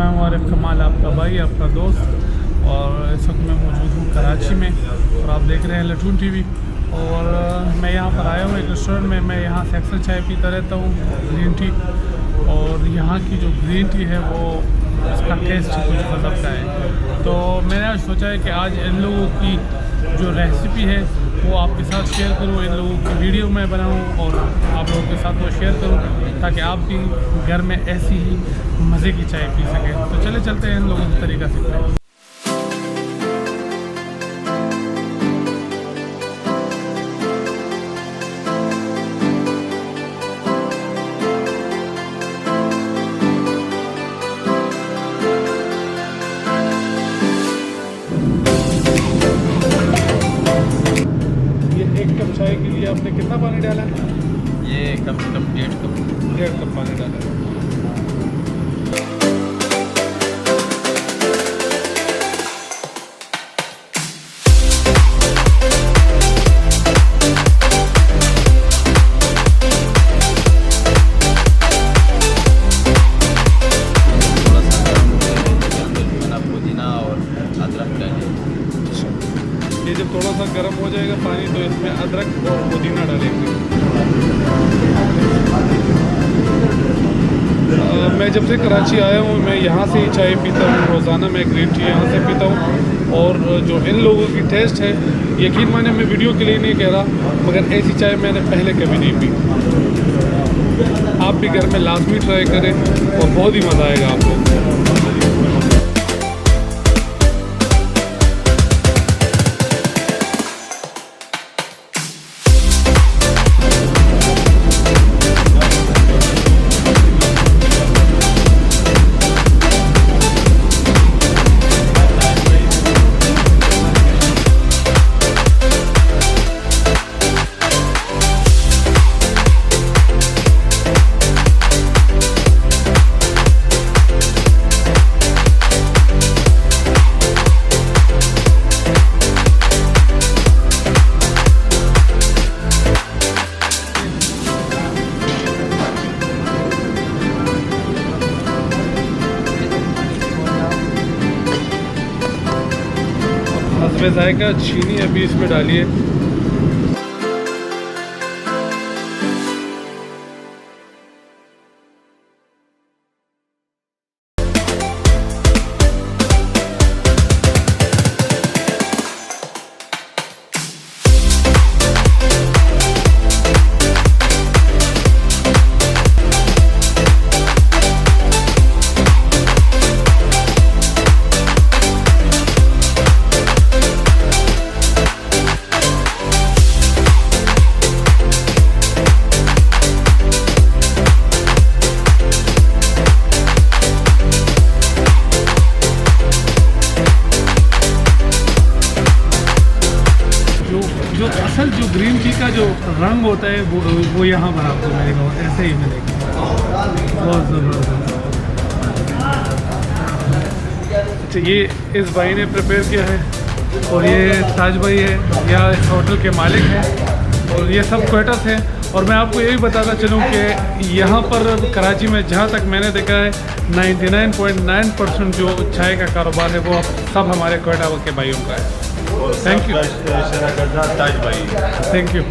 मैं हूँ आरिफ कमाल, आपका भाई, आपका दोस्त। और इस वक्त मैं मौजूद हूँ कराची में और आप देख रहे हैं लटून टीवी। और मैं यहाँ पर आया हूँ एक रेस्टोरेंट में। मैं यहाँ से अक्सर चाय पीता रहता हूँ, ग्रीन टी। और यहाँ की जो ग्रीन टी है वो इसका टेस्ट कुछ गज़ब का है। तो मैंने आज सोचा है कि आज इन लोगों की जो रेसिपी है वो आपके साथ शेयर करूँ, इन लोगों की वीडियो मैं बनाऊँ और आप लोगों के साथ वो शेयर करूँ, ताकि आप भी घर में ऐसी ही मज़े की चाय पी सकें। तो चले चलते हैं इन लोगों के तरीका से। चाय के लिए आपने कितना पानी डाला है? ये कम से कम 1.5 कप पानी डाला है। ये जब थोड़ा सा गर्म हो जाएगा पानी तो इसमें अदरक और पुदीना डालेंगे। मैं जब से कराची आया हूँ मैं यहाँ से ही चाय पीता हूँ, रोज़ाना मैं ग्रीन टी यहाँ से पीता हूँ। और जो इन लोगों की टेस्ट है, यकीन माने मैं वीडियो के लिए नहीं कह रहा, मगर ऐसी चाय मैंने पहले कभी नहीं पी। आप भी घर में लाजमी ट्राई करें और बहुत ही मज़ा आएगा आपको। हस्बे जायका चीनी अभी इसमें डालिए। असल जो ग्रीन टी का जो रंग होता है वो यहाँ पर आपको मिलेगा, ऐसे ही मिलेगा। बहुत ज़बरदस्त। अच्छा, ये इस भाई ने प्रिपेयर किया है और ये ताज भाई है, यहाँ इस होटल के मालिक हैं और ये सब क्वेटा थे। और मैं आपको यही बताता चलूँ कि यहाँ पर कराची में जहाँ तक मैंने देखा है 99.9% जो चाय का कारोबार है वो सब हमारे क्वेटा के भाइयों का है। Thank you. ताज भाई, थैंक यू।